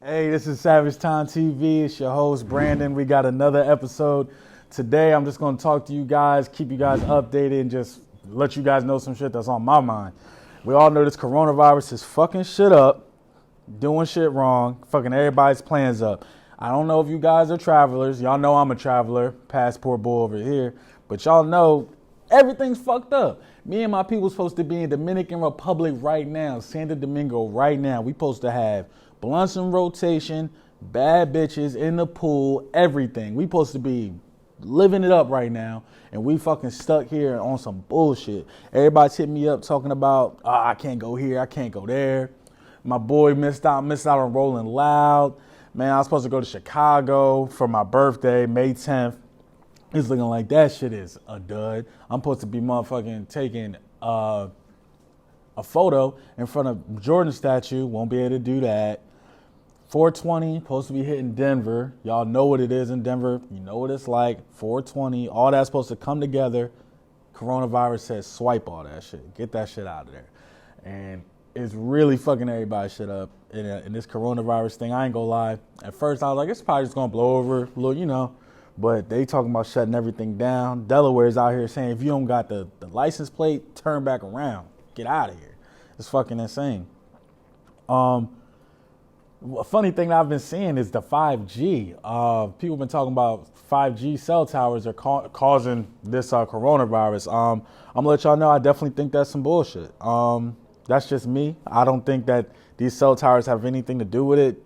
Hey, this is Savage Time TV. It's your host, Brandon. We got another episode. Today, I'm just going to talk to you guys, keep you guys updated, and just let you guys know some shit that's on my mind. We all know this coronavirus is fucking shit up, doing shit wrong, fucking everybody's plans up. I don't know if you guys are travelers. Y'all know I'm a traveler, passport boy over here. But y'all know everything's fucked up. Me and my people supposed to be in Dominican Republic right now, Santo Domingo right now. We supposed to have blunts in rotation, bad bitches in the pool, everything. We supposed to be living it up right now, and we fucking stuck here on some bullshit. Everybody's hitting me up talking about, I can't go here, I can't go there. My boy missed out on Rolling Loud. Man, I was supposed to go to Chicago for my birthday, May 10th. It's looking like that shit is a dud. I'm supposed to be motherfucking taking a photo in front of Jordan statue. Won't be able to do that. 420, supposed to be hitting Denver. Y'all know what it is in Denver. You know what it's like. 420, all that's supposed to come together. Coronavirus says swipe all that shit. Get that shit out of there. And it's really fucking everybody shit up in this coronavirus thing. I ain't gonna lie. At first, I was like, it's probably just gonna blow over, But they talking about shutting everything down. Delaware's out here saying if you don't got the license plate, turn back around. Get out of here. It's fucking insane. A funny thing that I've been seeing is the 5G. People been talking about 5G cell towers are causing this coronavirus. I'm gonna let y'all know I definitely think that's some bullshit. That's just me. I don't think that these cell towers have anything to do with it.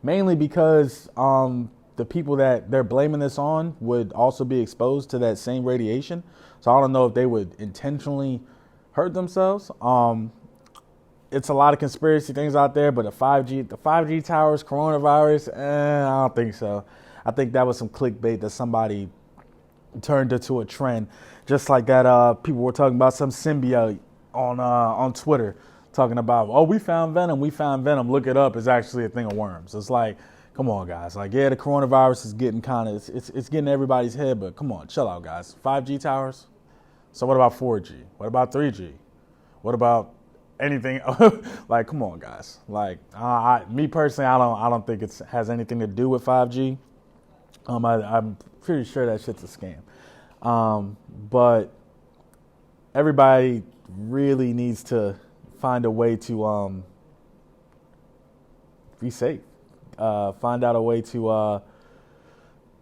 Mainly because the people that they're blaming this on would also be exposed to that same radiation. So I don't know if they would intentionally hurt themselves. It's a lot of conspiracy things out there, but the 5G towers, coronavirus, I don't think so. I think that was some clickbait that somebody turned into a trend. Just like that, people were talking about some symbiote on Twitter, talking about, we found Venom. Look it up. It's actually a thing of worms. It's like, come on, guys. Like, yeah, the coronavirus is getting it's getting everybody's head, but come on, chill out, guys. 5G towers. So what about 4G? What about 3G? What about anything? Like, come on, guys. Like, me personally, I don't think it has anything to do with 5G. I'm pretty sure that shit's a scam. But everybody really needs to find a way to be safe. Find out a way to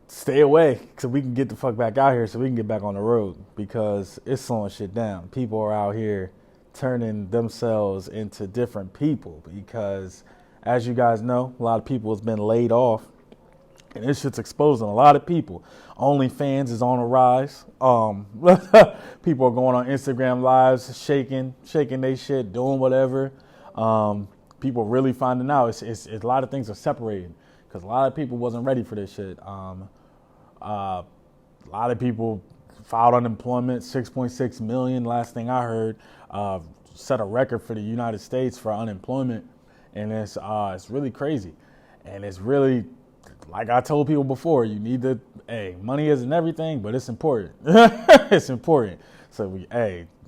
stay away so we can get the fuck back out here, so we can get back on the road, because it's slowing shit down. People are out here turning themselves into different people because, as you guys know, a lot of people has been laid off, and this shit's exposing a lot of people. OnlyFans is on a rise. People are going on Instagram lives, shaking they shit, doing whatever. People really finding out it's a lot of things are separating because a lot of people wasn't ready for this shit. A lot of people filed unemployment, 6.6 million. Last thing I heard, set a record for the United States for unemployment, and it's really crazy, and it's really, like I told people before, you need to, money isn't everything, but it's important. It's important. So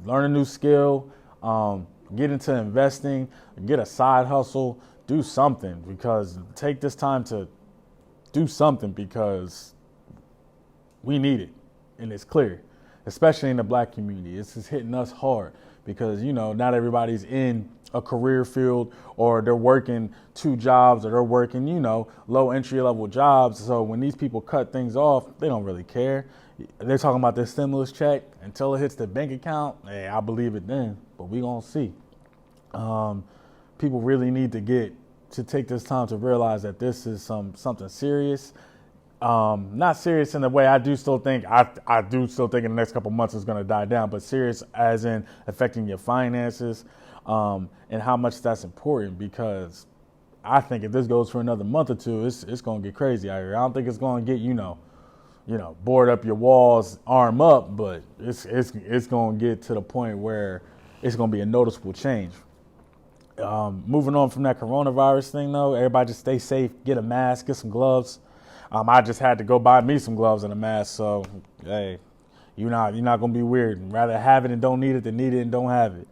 learn a new skill, get into investing, get a side hustle, do something, because take this time to do something because we need it, and it's clear, especially in the black community. This is hitting us hard because, not everybody's in a career field, or they're working 2 jobs, or they're working, low entry level jobs. So when these people cut things off, they don't really care. They're talking about their stimulus check until it hits the bank account. I believe it then, but we gonna see. People really need to take this time to realize that this is something serious. Not serious in the way I do still think in the next couple months it's going to die down, but serious as in affecting your finances, and how much that's important, because I think if this goes for another month or two, it's going to get crazy out here. I don't think it's going to get, board up your walls, arm up, but it's going to get to the point where it's going to be a noticeable change. Moving on from that coronavirus thing, though, everybody just stay safe, get a mask, get some gloves. I just had to go buy me some gloves and a mask, so you're not gonna be weird. Rather have it and don't need it than need it and don't have it.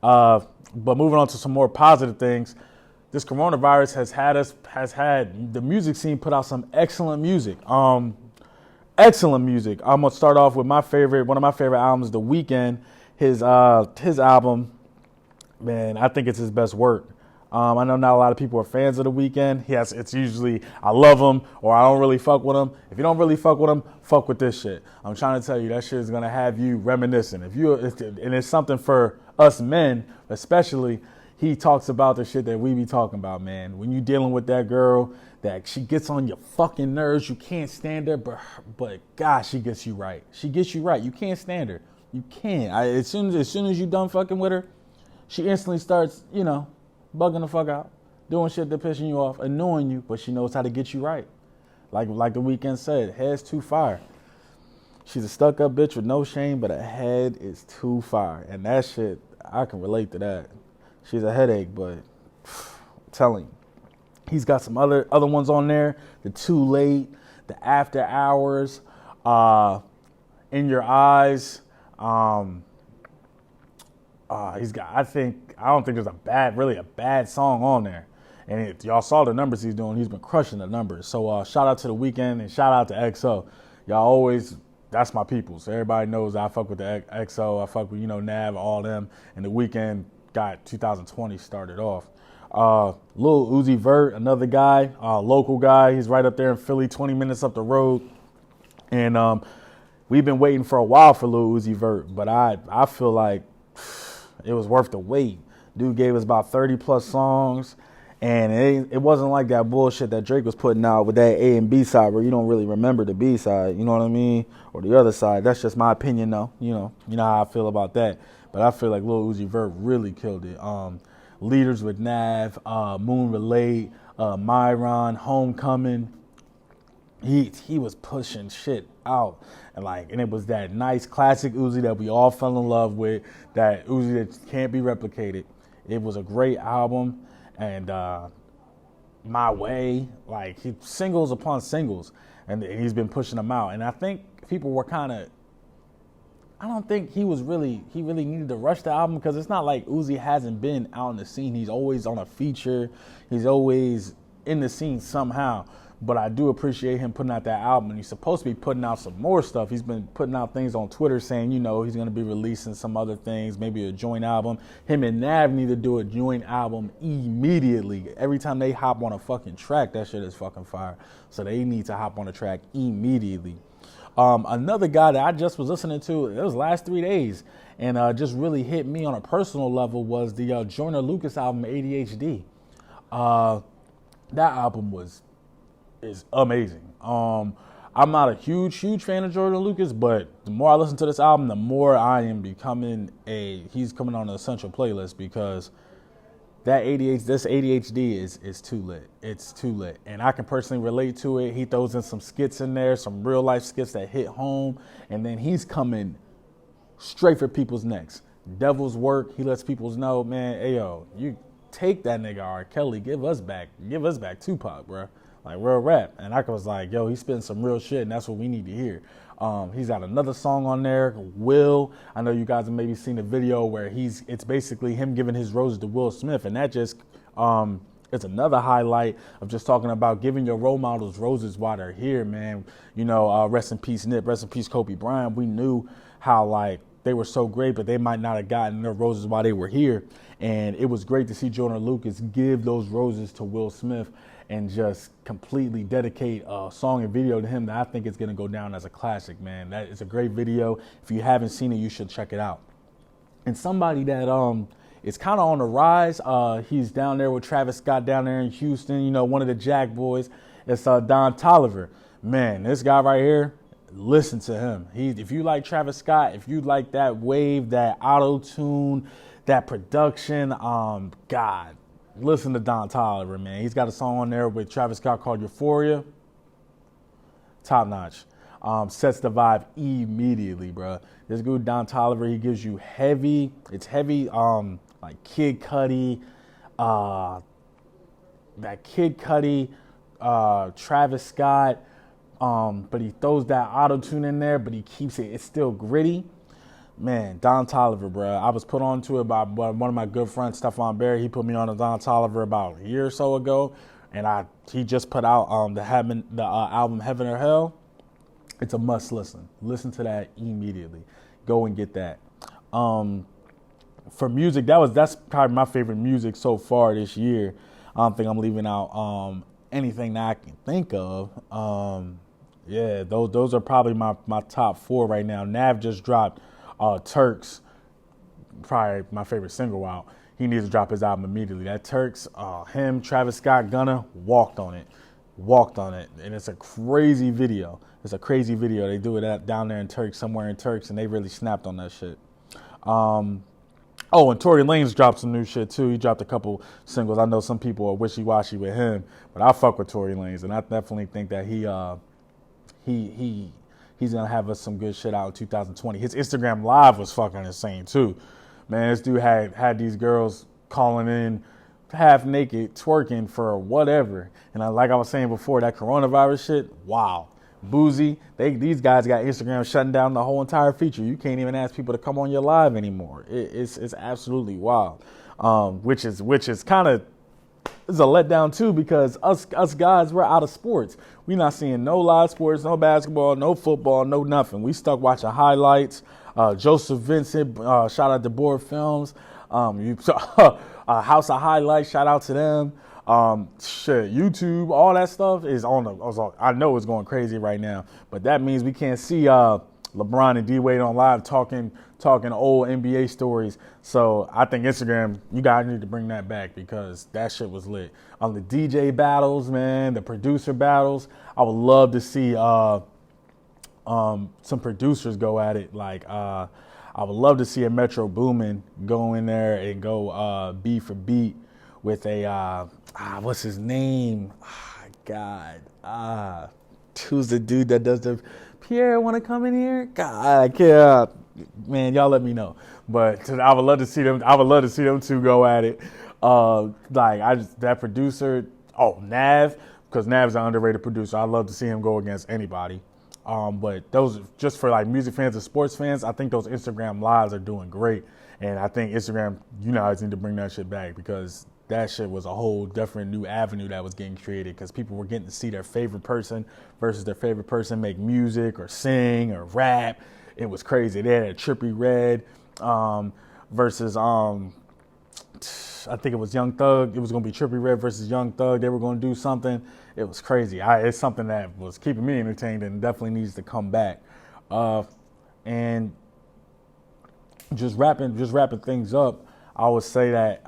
But moving on to some more positive things, this coronavirus has had the music scene put out some excellent music. Excellent music. I'm gonna start off with one of my favorite albums, The Weeknd. His album, man, I think it's his best work. I know not a lot of people are fans of The Weeknd. It's usually I love him or I don't really fuck with him. If you don't really fuck with him, fuck with this shit. I'm trying to tell you that shit is gonna have you reminiscing. And it's something for us men, especially. He talks about the shit that we be talking about, man. When you dealing with that girl, that she gets on your fucking nerves, you can't stand her, but God, she gets you right. She gets you right. You can't stand her. You can't. As soon as you done fucking with her, she instantly starts, bugging the fuck out, doing shit that pissing you off, annoying you, but she knows how to get you right. Like The Weeknd said, head's too fire. She's a stuck-up bitch with no shame, but her head is too fire. And that shit, I can relate to that. She's a headache, but I'm telling you. He's got some other ones on there. The Too Late, The After Hours, In Your Eyes. He's got, I don't think there's a bad song on there. And y'all saw the numbers he's doing. He's been crushing the numbers. So shout out to The Weeknd and shout out to XO. Y'all always, that's my people. So everybody knows I fuck with the XO. I fuck with, Nav, all them. And The Weeknd got 2020 started off. Lil Uzi Vert, another guy, local guy. He's right up there in Philly, 20 minutes up the road. And we've been waiting for a while for Lil Uzi Vert, but I feel like it was worth the wait. Dude gave us about 30 plus songs, and it wasn't like that bullshit that Drake was putting out with that A and B side where you don't really remember the B side, you know what I mean? Or the other side. That's just my opinion though. You know how I feel about that. But I feel like Lil Uzi Vert really killed it. Leaders with Nav, Moon Relate, Myron, Homecoming. He was pushing shit out, and it was that nice classic Uzi that we all fell in love with. That Uzi that can't be replicated. It was a great album, and My Way, singles upon singles, and he's been pushing them out. And I think people were I don't think he really needed to rush the album because it's not like Uzi hasn't been out in the scene. He's always on a feature. He's always in the scene somehow. But I do appreciate him putting out that album. And he's supposed to be putting out some more stuff. He's been putting out things on Twitter saying, he's going to be releasing some other things, maybe a joint album. Him and Nav need to do a joint album immediately. Every time they hop on a fucking track, that shit is fucking fire. So they need to hop on a track immediately. Another guy that I just was listening to, it was last 3 days, and just really hit me on a personal level was the Joyner Lucas album, ADHD. That album is amazing. I'm not a huge fan of Joyner Lucas, but the more I listen to this album, the more I am becoming he's coming on an essential playlist because this ADHD is too lit. It's too lit. And I can personally relate to it. He throws in some skits in there, some real life skits that hit home. And then he's coming straight for people's necks. Devil's Work, he lets people know, man, ayo, you take that nigga R. Kelly, give us back Tupac, bro. Real rap. And I was like, yo, he's spitting some real shit, and that's what we need to hear. He's got another song on there, Will. I know you guys have maybe seen the video where it's basically him giving his roses to Will Smith, and that just it's another highlight of just talking about giving your role models roses while they're here, man. Rest in peace Nip, rest in peace Kobe Bryant. We knew how they were so great, but they might not have gotten their roses while they were here. And it was great to see Joyner Lucas give those roses to Will Smith and just completely dedicate a song and video to him that I think is going to go down as a classic, man. That is a great video. If you haven't seen it, you should check it out. And somebody that is kind of on the rise, he's down there with Travis Scott down there in Houston, one of the Jack boys. It's Don Tolliver. Man, this guy right here, listen to him. If you like Travis Scott, if you like that wave, that auto-tune, that production, God, listen to Don Tolliver, man. He's got a song on there with Travis Scott called Euphoria. Top notch. Sets the vibe immediately, bro. This dude, Don Tolliver, he gives you heavy, like Kid Cudi, Travis Scott, but he throws that auto-tune in there, but he keeps it's still gritty. Man, Don Tolliver, bro. I was put onto it by one of my good friends, Stephon Barry. He put me on to Don Tolliver about a year or so ago, and he just put out the album Heaven or Hell. It's a must listen. Listen to that immediately. Go and get that. For music, that's probably my favorite music so far this year. I don't think I'm leaving out anything that I can think of. Yeah, those are probably my top four right now. Nav just dropped Turks, probably my favorite single out. He needs to drop his album immediately. That Turks, him, Travis Scott, Gunna, walked on it, and it's a crazy video. They do it down there in Turks, somewhere in Turks, and they really snapped on that shit. And Tory Lanez dropped some new shit too. He dropped a couple singles. I know some people are wishy-washy with him, but I fuck with Tory Lanez, and I definitely think that he's gonna have us some good shit out in 2020. His Instagram Live was fucking insane too. Man, this dude had these girls calling in half naked, twerking for whatever. And like I was saying before, that coronavirus shit, wow. Boozy, these guys got Instagram shutting down the whole entire feature. You can't even ask people to come on your live anymore. It's absolutely wild. Which is kind of is a letdown too, because us guys, we're out of sports. We're not seeing no live sports, no basketball, no football, no nothing. We stuck watching highlights. Joseph Vincent, shout out to Board Films. House of Highlights, shout out to them. YouTube, all that stuff is I know it's going crazy right now, but that means we can't see LeBron and D-Wade on live talking old NBA stories. So I think Instagram, you guys need to bring that back, because that shit was lit. On the DJ battles, man, the producer battles, I would love to see some producers go at it. Like I would love to see a Metro Boomin go in there and go beat for beat with a what's his name? God, who's the dude that does the Pierre? Want to come in here? God, I can't. Man, y'all let me know. But I would love to see them. I would love to see them two go at it. That producer. Oh, Nav, because Nav's an underrated producer. I'd love to see him go against anybody. But those, just for like music fans and sports fans, I think those Instagram lives are doing great. And I think Instagram, you guys need to bring that shit back, because that shit was a whole different new avenue that was getting created, because people were getting to see their favorite person versus their favorite person make music or sing or rap. It was crazy. They had a Trippie Redd versus I think it was Young Thug. It was going to be Trippie Redd versus Young Thug. They were going to do something. It was crazy. It's something that was keeping me entertained and definitely needs to come back. And just wrapping things up, I would say that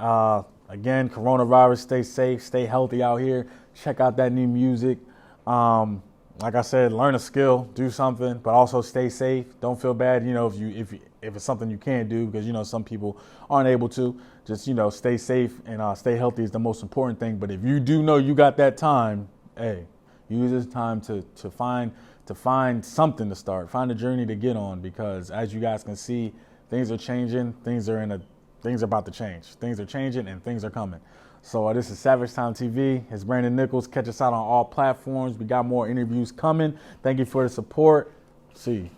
again, coronavirus, stay safe, stay healthy out here. Check out that new music. Like I said, learn a skill, do something, but also stay safe. Don't feel bad, if it's something you can't do, because some people aren't able to. Just stay safe and stay healthy is the most important thing. But if you do know you got that time, hey, use this time to find something to start, find a journey to get on, because as you guys can see, things are changing. Things are about to change. Things are changing and things are coming. So this is Savage Time TV. It's Brandon Nichols. Catch us out on all platforms. We got more interviews coming. Thank you for the support. See you.